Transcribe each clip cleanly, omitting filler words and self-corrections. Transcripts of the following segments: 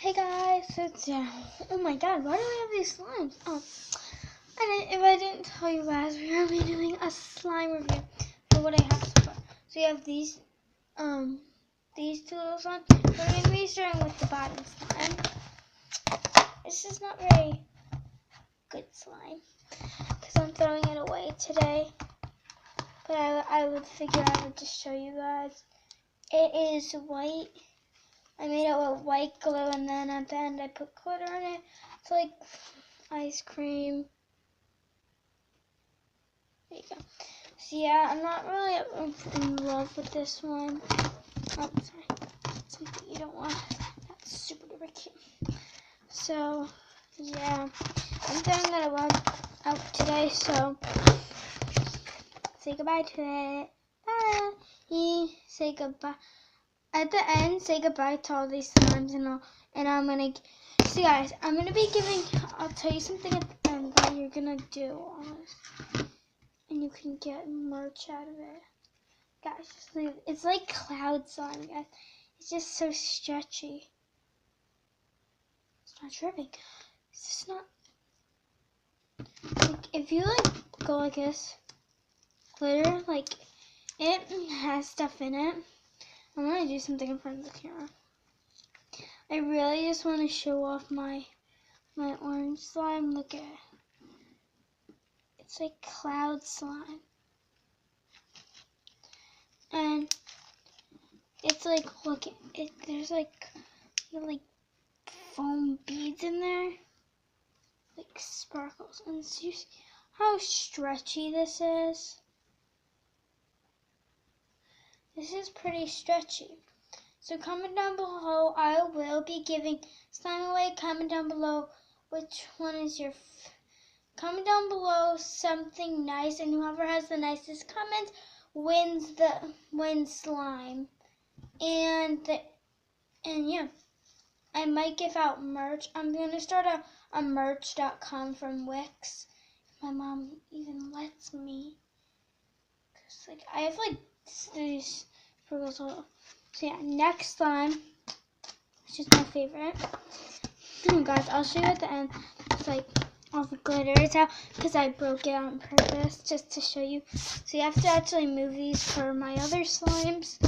Hey guys, it's oh my god, why do I have these slimes? Oh, if I didn't tell you guys, we're gonna be doing a slime review for what I have so far. So you have these two little slimes. We're gonna be starting with the bottom slime. This is not very good slime because I'm throwing it away today. But I would figure I would just show you guys. It is white. I made it with white glue, and then at the end I put glitter in it. It's like ice cream. There you go. So yeah, I'm not really in love with this one. Oh, sorry. Something you don't want. That's super duper cute. So yeah, I'm throwing it out today. So say goodbye to it. Bye. Say goodbye. At the end, say goodbye to all these slimes, and I'm gonna. So guys, I'm gonna be giving. I'll tell you something at the end that you're gonna do, and you can get merch out of it. Guys, just leave. It's like cloud slime, guys. It's just so stretchy. It's not dripping. It's just not. Like, if you go like this, glitter, it has stuff in it. I'm going to do something in front of the camera. I really just want to show off my orange slime. Look at it. It's like cloud slime. And it's like, look, there's like foam beads in there. Like sparkles. And you see how stretchy this is? This is pretty stretchy. So comment down below. I will be giving slime away. Comment down below which one is your. Comment down below something nice, and whoever has the nicest comment wins slime. And yeah, I might give out merch. I'm gonna start a merch.com from Wix. My mom even lets me. Cause I have these sprinkles all. So yeah, next slime, which is my favorite. Guys, I'll show you at the end. It's like all the glitter is out because I broke it out on purpose just to show you. So you have to actually move these for my other slimes.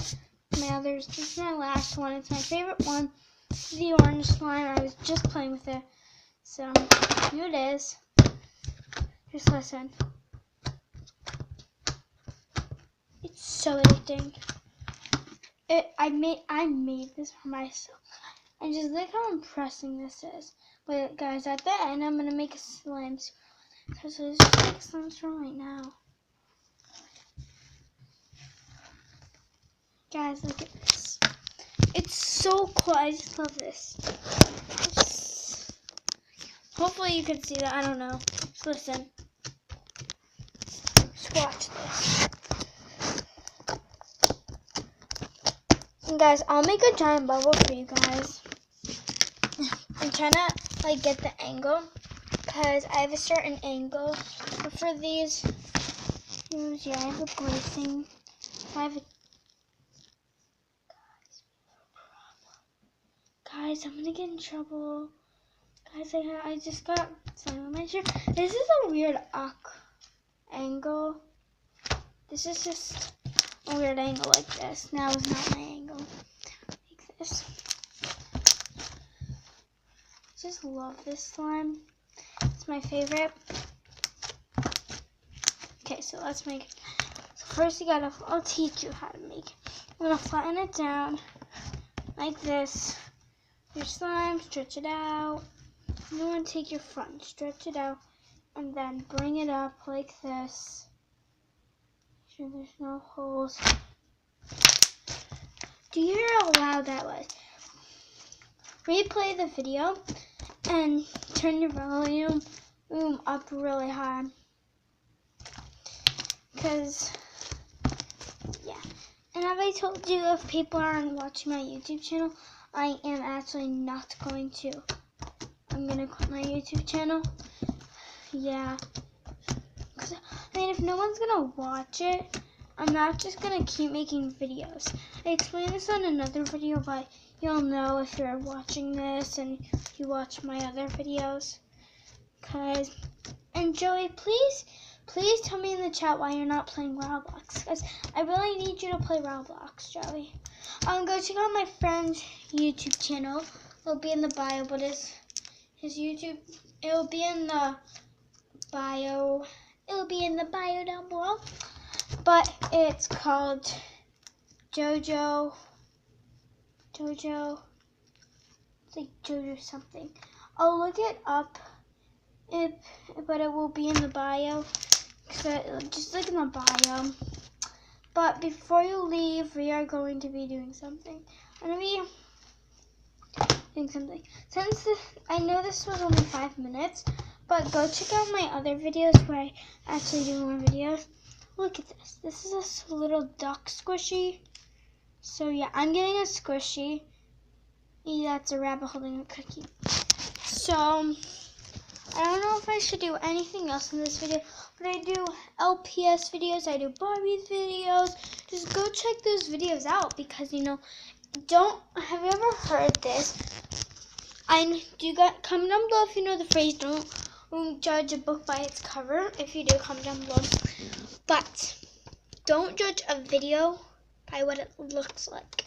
This is my last one. It's my favorite one. The orange slime. I was just playing with it. So here it is. Just listen. It's so addicting. I made this for myself. And just look how impressive this is. But guys, at the end, I'm gonna make a slime. So let's just make slime from right now. Guys, look at this. It's so cool. I just love this. Hopefully you can see that. I don't know. Just listen. Just watch this. And guys, I'll make a giant bubble for you guys. I'm trying to get the angle because I have a certain angle. But for these, yeah, I have a bracing. Guys, I'm gonna get in trouble. Guys, I just got slime on my shirt. This is a weird angle. This is just a weird angle like this. Now it's not my angle. Like this. Just love this slime. It's my favorite. Okay, so let's make it. So first I'll teach you how to make it. I'm gonna flatten it down like this. Your slime, stretch it out. You want to take your front, stretch it out, and then bring it up like this. Make sure there's no holes. Do you hear how loud that was? Replay the video and turn your volume up really high. Because, yeah. And have I told you, if people aren't watching my YouTube channel, I am actually not going to. I'm going to quit my YouTube channel. Yeah. Because, if no one's going to watch it, I'm not just going to keep making videos. I explained this on another video, but you'll know if you're watching this and you watch my other videos. And Joey, please tell me in the chat why you're not playing Roblox, because I really need you to play Roblox, Joey. Go check out my friend's YouTube channel. It'll be in the bio, but his YouTube, it'll be in the bio. It'll be in the bio down below. But it's called Jojo. It's like Jojo something. I'll look it up, but it will be in the bio. So just look in the bio. But before you leave, we are going to be doing something. I'm going to be doing something. I know this was only 5 minutes, but go check out my other videos where I actually do more videos. Look at this. This is a little duck squishy. So yeah, I'm getting a squishy. Yeah, that's a rabbit holding a cookie. So I don't know if I should do anything else in this video, but I do LPS videos, I do Barbie's videos. Just go check those videos out because, have you ever heard this? Comment down below if you know the phrase, don't judge a book by its cover. If you do, comment down below. But don't judge a video by what it looks like.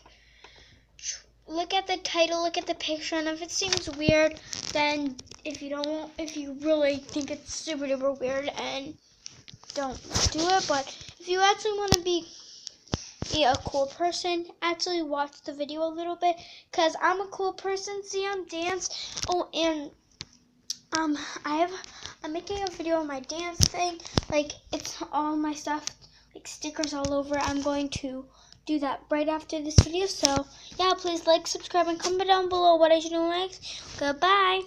Look at the title, look at the picture, and if it seems weird, then if you really think it's super duper weird, and don't do it. But if you actually want to be a cool person, actually watch the video a little bit, because I'm a cool person. See, I'm dance. Oh, and I'm making a video on my dance thing. Like, it's all my stuff, like stickers all over. I'm going to do that right after this video. So yeah, please like, subscribe, and comment down below what I should do next. Goodbye.